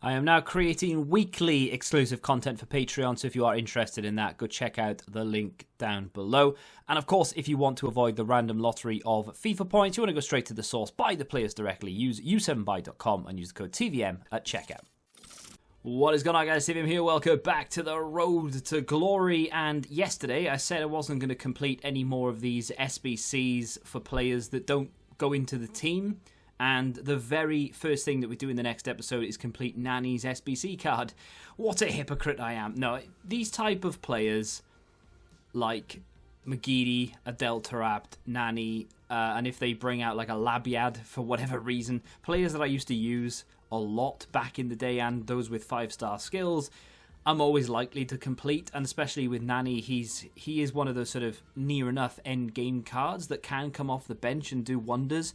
I am now creating weekly exclusive content for Patreon, so if you are interested in that, go check out the link down below. And of course, if you want to avoid the random lottery of FIFA points, you want to go straight to the source, buy the players directly, use u7buy.com and use the code TVM at checkout. What is going on, guys? TVM here. Welcome back to the road to glory. And yesterday I said I wasn't going to complete any more of these SBCs for players that don't go into the team. And the very first thing that we do in the next episode is complete Nani's SBC card. What a hypocrite I am. No, these type of players like McGeady, Adel Tarabt, Nani, and if they bring out like a Labiad for whatever reason, players that I used to use a lot back in the day and those with 5-star skills, I'm always likely to complete. And especially with Nani, he is one of those sort of near enough end game cards that can come off the bench and do wonders.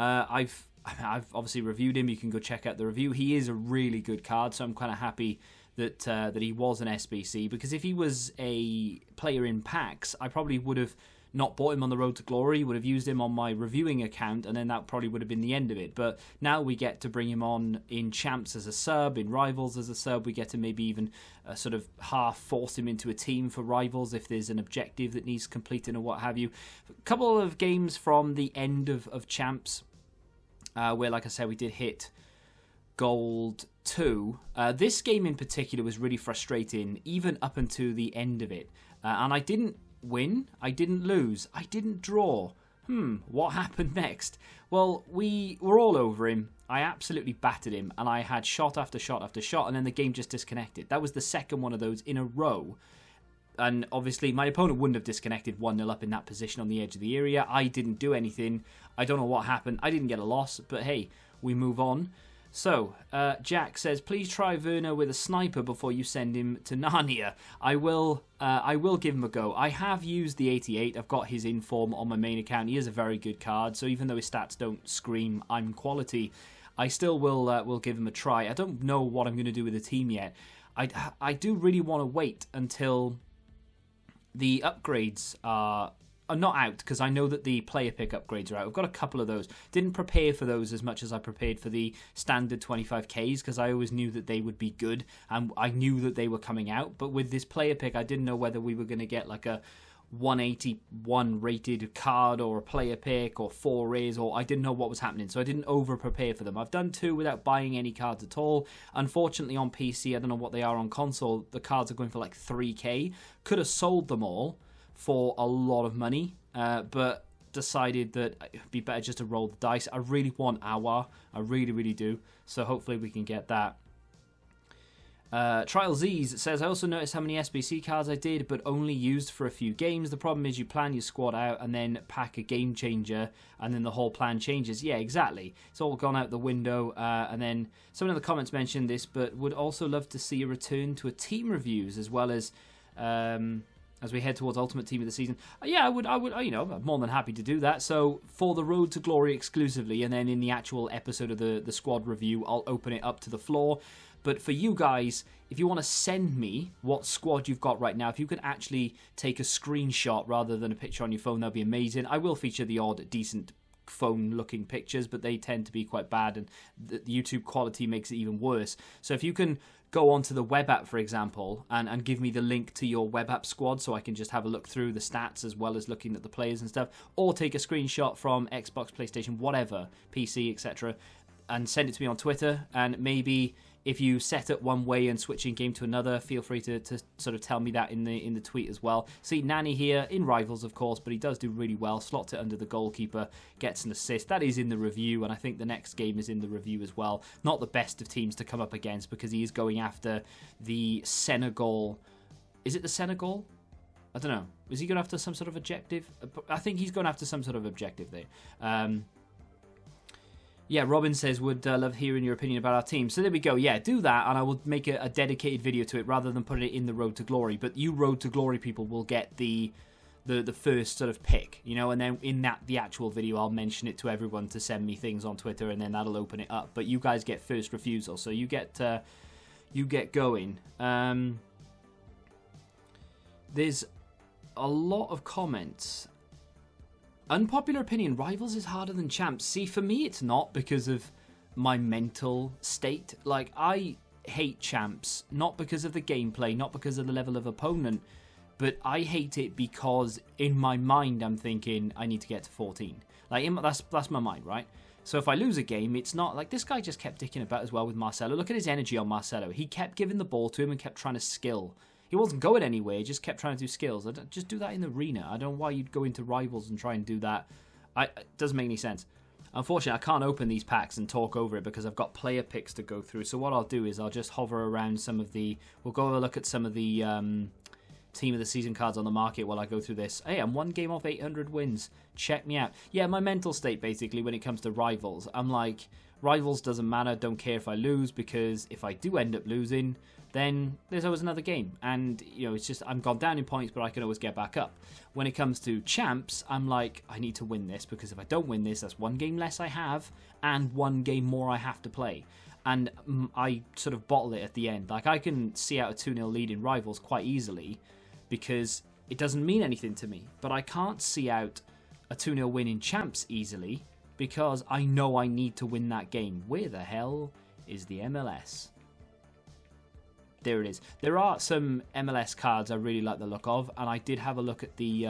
I've obviously reviewed him. You can go check out the review. He is a really good card, so I'm kind of happy that that he was an SBC, because if he was a player in packs, I probably would have not bought him on the road to glory, would have used him on my reviewing account, and then that probably would have been the end of it. But now we get to bring him on in champs as a sub, in rivals as a sub. We get to maybe even sort of half force him into a team for rivals if there's an objective that needs completing or what have you. A couple of games from the end of champs, where, like I said, we did hit gold 2. This game in particular was really frustrating, even up until the end of it. And I didn't win, I didn't lose, I didn't draw. What happened next? Well, we were all over him. I absolutely battered him, and I had shot after shot after shot, and then the game just disconnected. That was the second one of those in a row. And obviously, my opponent wouldn't have disconnected 1-0 up in that position on the edge of the area. I didn't do anything. I don't know what happened. I didn't get a loss, but hey, we move on. So, Jack says, please try Werner with a sniper before you send him to Narnia. I will give him a go. I have used the 88. I've got his inform on my main account. He is a very good card, so even though his stats don't scream I'm quality, I still will give him a try. I don't know what I'm going to do with the team yet. I do really want to wait until the upgrades are not out, because I know that the player pick upgrades are out. I've got a couple of those. Didn't prepare for those as much as I prepared for the standard 25Ks, because I always knew that they would be good, and I knew that they were coming out. But with this player pick, I didn't know whether we were going to get like a 181 rated card or a player pick or 4 rays, or I didn't know what was happening, so I didn't over prepare for them. I've done 2 without buying any cards at all. Unfortunately on PC, I don't know what they are on console, the cards are going for like 3k. Could have sold them all for a lot of money, but decided that it'd be better just to roll the dice. I really want Awa, I really do, so hopefully we can get that. Trial Z's says, I also noticed how many SBC cards I did, but only used for a few games. The problem is you plan your squad out and then pack a game changer, and then the whole plan changes. Yeah, exactly. It's all gone out the window. And then someone in the comments mentioned this, but would also love to see a return to a team reviews as we head towards Ultimate Team of the Season. Yeah, I would, you know, I'm more than happy to do that. So for the Road to Glory exclusively, and then in the actual episode of the squad review, I'll open it up to the floor. But for you guys, if you want to send me what squad you've got right now, if you could actually take a screenshot rather than a picture on your phone, that'd be amazing. I will feature the odd decent phone-looking pictures, but they tend to be quite bad, and the YouTube quality makes it even worse. So if you can go onto the web app, for example, and give me the link to your web app squad so I can just have a look through the stats as well as looking at the players and stuff, or take a screenshot from Xbox, PlayStation, whatever, PC, etc., and send it to me on Twitter, and maybe if you set it one way and switching game to another, feel free to sort of tell me that in the tweet as well. See Nani here in Rivals, of course, but he does do really well. Slots it under the goalkeeper, gets an assist. That is in the review, and I think the next game is in the review as well. Not the best of teams to come up against, because he is going after the Senegal. Is it the Senegal? I don't know. Is he going after some sort of objective? I think he's going after some sort of objective there. Yeah, Robin says, would love hearing your opinion about our team. So there we go. Yeah, do that, and I will make a dedicated video to it rather than put it in the Road to Glory. But you Road to Glory people will get the first sort of pick, you know, and then in the actual video, I'll mention it to everyone to send me things on Twitter, and then that'll open it up. But you guys get first refusal, so you get going. There's a lot of comments. Unpopular opinion, Rivals is harder than Champs. See, for me, it's not because of my mental state. Like, I hate champs, not because of the gameplay, not because of the level of opponent, but I hate it because in my mind I'm thinking I need to get to 14. Like that's my mind, right? So if I lose a game, it's not like this guy just kept dicking about as well with Marcelo. Look at his energy on Marcelo. He kept giving the ball to him and kept trying to skill. He wasn't going anywhere, he just kept trying to do skills. Just do that in the arena. I don't know why you'd go into rivals and try and do that. It doesn't make any sense. Unfortunately, I can't open these packs and talk over it because I've got player picks to go through. So what I'll do is I'll just hover around some of the... We'll go have a look at some of the team of the season cards on the market while I go through this. Hey, I'm 1 game off 800 wins. Check me out. Yeah, my mental state basically when it comes to rivals. I'm like, rivals doesn't matter. Don't care if I lose because if I do end up losing, then there's always another game. And, you know, it's just I'm gone down in points, but I can always get back up. When it comes to champs, I'm like, I need to win this because if I don't win this, that's 1 game less I have and 1 game more I have to play. And I sort of bottle it at the end. Like, I can see out a 2-0 lead in rivals quite easily because it doesn't mean anything to me. But I can't see out a 2-0 win in champs easily because I know I need to win that game. Where the hell is the MLS? There it is. There are some MLS cards I really like the look of, and I did have a look at the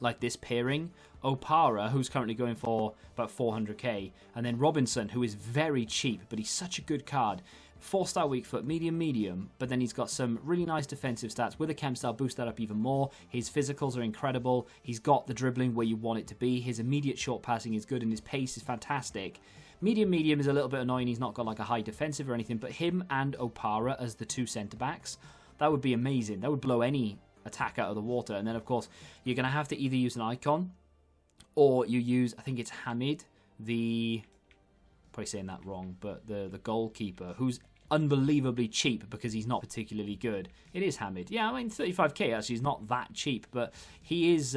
like this pairing. Opara, who's currently going for about 400k, and then Robinson, who is very cheap, but he's such a good card. 4-star weak foot, medium, but then he's got some really nice defensive stats. With a chem style, boost that up even more. His physicals are incredible. He's got the dribbling where you want it to be. His immediate short passing is good, and his pace is fantastic. Medium is a little bit annoying. He's not got like a high defensive or anything, but him and Opara as the 2 centre-backs, that would be amazing. That would blow any attack out of the water. And then, of course, you're going to have to either use an icon or you use, I think it's Hamid, probably saying that wrong, but the goalkeeper, who's unbelievably cheap because he's not particularly good. It is Hamid. Yeah, I mean, 35k actually is not that cheap, but he is,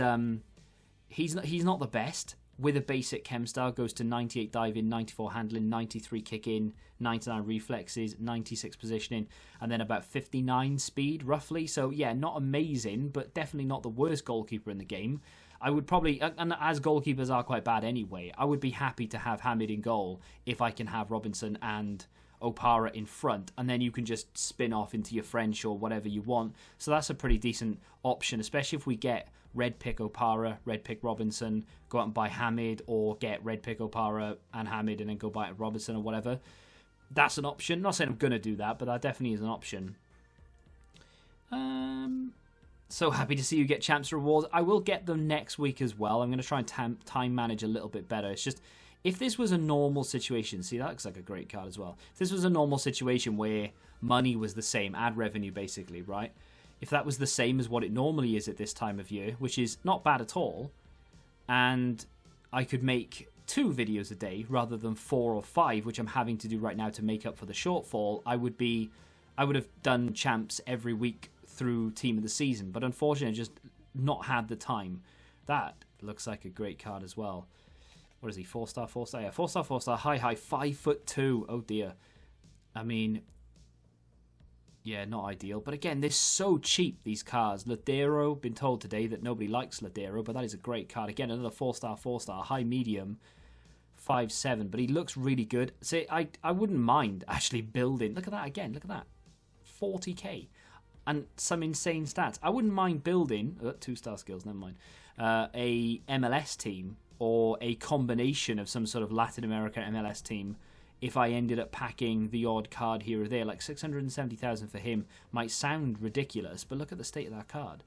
he's not the best. With a basic chem style, goes to 98 diving, 94 handling, 93 kick in, 99 reflexes, 96 positioning, and then about 59 speed, roughly. So, yeah, not amazing, but definitely not the worst goalkeeper in the game. I would probably, and as goalkeepers are quite bad anyway, I would be happy to have Hamid in goal if I can have Robinson and Opara in front, and then you can just spin off into your French or whatever you want. So that's a pretty decent option, especially if we get red pick Opara, red pick Robinson, go out and buy Hamid, or get red pick Opara and Hamid and then go buy Robinson or whatever. That's an option. Not saying I'm going to do that, but that definitely is an option. So happy to see you get champs rewards. I will get them next week as well. I'm going to try and time manage a little bit better. It's just, if this was a normal situation, see, that looks like a great card as well. If this was a normal situation where money was the same, ad revenue basically, right? If that was the same as what it normally is at this time of year, which is not bad at all, and I could make 2 videos a day rather than 4 or 5, which I'm having to do right now to make up for the shortfall, I would have done champs every week through team of the season, but unfortunately I just not had the time. That looks like a great card as well. What is he, 4-star? Yeah, 4-star, high, 5'2". Oh dear. I mean, yeah, not ideal. But again, they're so cheap, these cards. Ladero, been told today that nobody likes Ladero, but that is a great card. Again, another 4-star, high, medium, 5'7". But he looks really good. See, I wouldn't mind actually building. Look at that again. Look at that. 40k. And some insane stats. I wouldn't mind building, 2-star skills, never mind, a MLS team or a combination of some sort of Latin America MLS team if I ended up packing the odd card here or there. Like 670,000 for him might sound ridiculous, but look at the state of that card.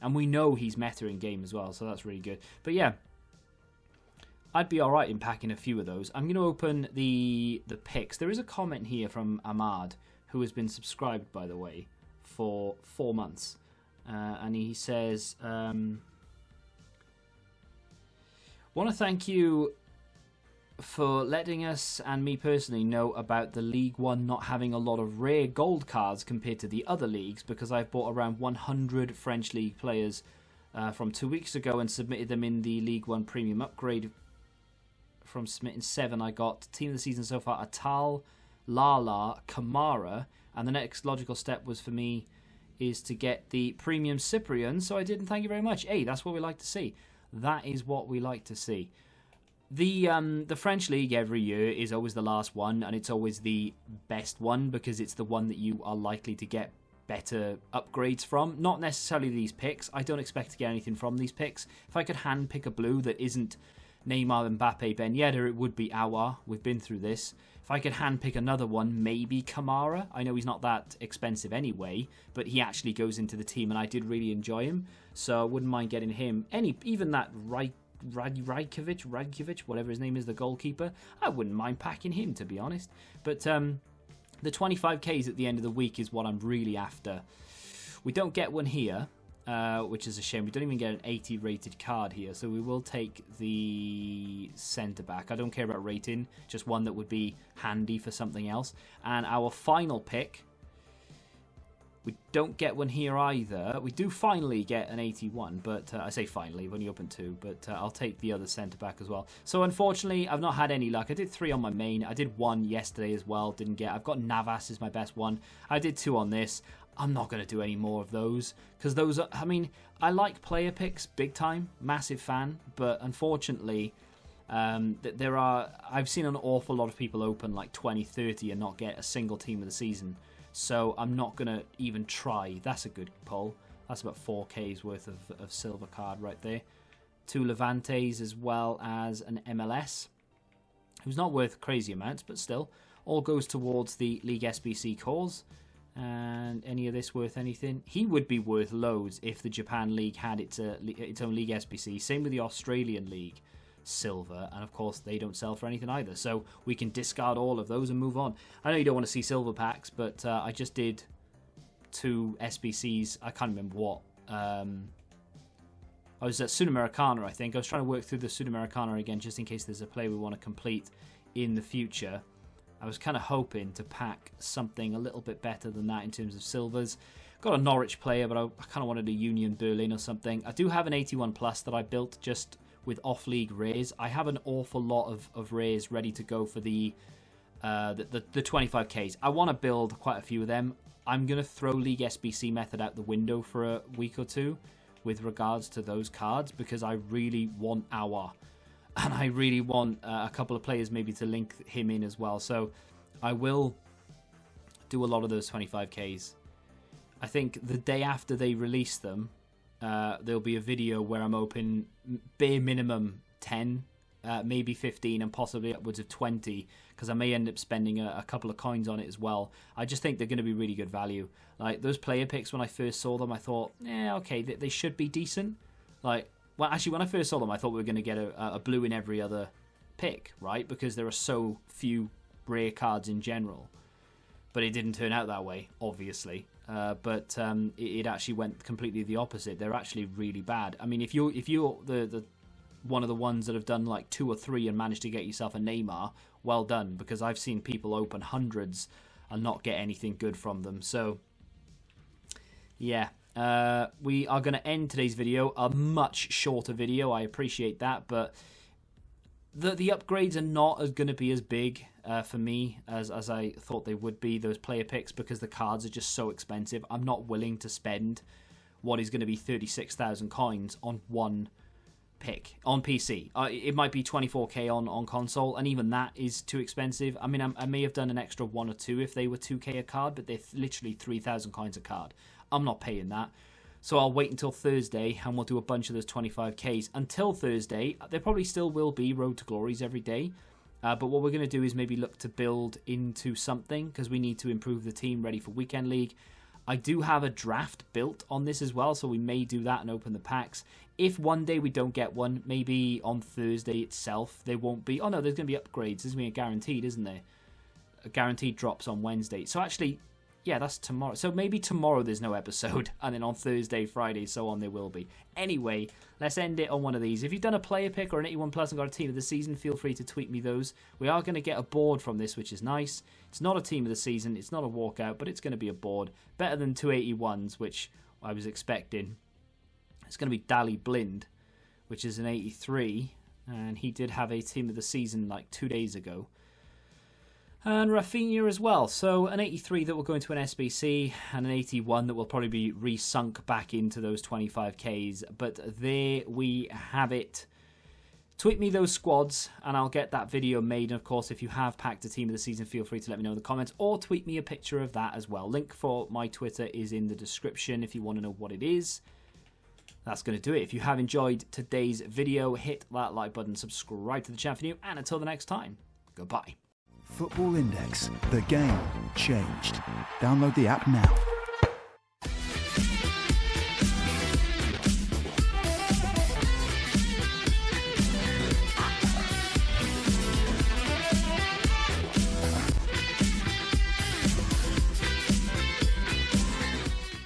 And we know he's meta in game as well, so that's really good. But yeah, I'd be alright in packing a few of those. I'm going to open the picks. There is a comment here from Ahmad, who has been subscribed, by the way, for 4 months. And he says, want to thank you for letting us and me personally know about the League One not having a lot of rare gold cards compared to the other leagues, because I've bought around 100 French League players from 2 weeks ago and submitted them in the League One Premium upgrade. From submitting 7, I got team of the season so far Atal, Lala, Kamara, and the next logical step was for me is to get the Premium Cyprian, so I did, and thank you very much. Hey, that's what we like to see. That is what we like to see. The French league every year is always the last one, and it's always the best one because it's the one that you are likely to get better upgrades from. Not necessarily these picks. I don't expect to get anything from these picks. If I could hand pick a blue that isn't Neymar, Mbappe, Ben Yedder, it would be Aouar. We've been through this. If I could hand pick another one, maybe Kamara. I know he's not that expensive anyway, but he actually goes into the team, and I did really enjoy him, so I wouldn't mind getting him. Even that Radkovic, whatever his name is, the goalkeeper, I wouldn't mind packing him, to be honest. But the 25Ks at the end of the week is what I'm really after. We don't get one here, which is a shame. We don't even get an 80 rated card here, so we will take the centre-back. I don't care about rating, just one that would be handy for something else. And our final pick, we don't get one here either. We do finally get an 81, but I say finally, we've only opened 2, but I'll take the other centre-back as well. So unfortunately, I've not had any luck. I did 3 on my main. I did 1 yesterday as well, didn't get. I've got Navas as my best one. I did 2 on this. I'm not going to do any more of those, because those are, I mean, I like player picks big time, massive fan, but unfortunately, I've seen an awful lot of people open like 20, 30 and not get a single team of the season. So I'm not going to even try. That's a good pull. That's about 4K's worth of silver card right there. 2 Levantes as well as an MLS, who's not worth crazy amounts, but still. All goes towards the League SBC cause. And any of this worth anything? He would be worth loads if the Japan League had its own League SBC. Same with the Australian League. Silver, and of course they don't sell for anything either, so we can discard all of those and move on. I know you don't want to see silver packs, but I just did 2 SBCs. I can't remember what. I was at Sudamericana, I think. I was trying to work through the Sudamericana again just in case there's a play we want to complete in the future. I was kind of hoping to pack something a little bit better than that in terms of silvers. Got a Norwich player, but I kind of wanted a Union Berlin or something. I do have an 81 plus that I built just with off-league rares. I have an awful lot of rares ready to go for the 25Ks. I want to build quite a few of them. I'm going to throw League SBC method out the window for a week or two with regards to those cards, because I really want Aouar. And I really want a couple of players maybe to link him in as well. So I will do a lot of those 25Ks. I think the day after they release them, there'll be a video where I'm opening bare minimum 10, maybe 15, and possibly upwards of 20, because I may end up spending a couple of coins on it as well. I just think they're going to be really good value. Like those player picks, when I first saw them, I thought, yeah, okay, they should be decent. Like, well, actually, when I first saw them, I thought we were going to get a blue in every other pick, right? Because there are so few rare cards in general. But it didn't turn out that way, obviously. But it actually went completely the opposite. They're actually really bad. I mean, if you're the one of the ones that have done like 2 or 3 and managed to get yourself a Neymar, well done. Because I've seen people open hundreds and not get anything good from them. So, yeah. We are going to end today's video, a much shorter video. I appreciate that, but the upgrades are not going to be as big for me as I thought they would be, those player picks, because the cards are just so expensive. I'm not willing to spend what is going to be 36,000 coins on one pick on PC. It might be 24k on console, and even that is too expensive. I mean, I may have done an extra 1 or 2 if they were 2k a card, but they're literally 3,000 coins a card. I'm not paying that. So I'll wait until Thursday and we'll do a bunch of those 25Ks. Until Thursday, there probably still will be Road to Glories every day. But what we're going to do is maybe look to build into something, because we need to improve the team ready for Weekend League. I do have a draft built on this as well, so we may do that and open the packs. If one day we don't get one, maybe on Thursday itself, there won't be... Oh no, there's going to be upgrades. There's going to be a guaranteed, isn't there? A guaranteed drops on Wednesday. So actually... Yeah, that's tomorrow. So maybe tomorrow there's no episode, and then on Thursday, Friday, so on, there will be. Anyway, let's end it on one of these. If you've done a player pick or an 81 plus and got a team of the season, feel free to tweet me those. We are going to get a board from this, which is nice. It's not a team of the season, it's not a walkout, but it's going to be a board. Better than 281s, which I was expecting. It's going to be Dali Blind, which is an 83, and he did have a team of the season like 2 days ago. And Rafinha as well. So an 83 that will go into an SBC and an 81 that will probably be resunk back into those 25Ks. But there we have it. tweet me those squads and I'll get that video made. And of course, if you have packed a team of the season, feel free to let me know in the comments or tweet me a picture of that as well. Link for my Twitter is in the description if you want to know what it is. That's going to do it. If you have enjoyed today's video, hit that like button, subscribe to the channel if you're new, and until the next time, goodbye. Football Index, the game changed. Download the app now.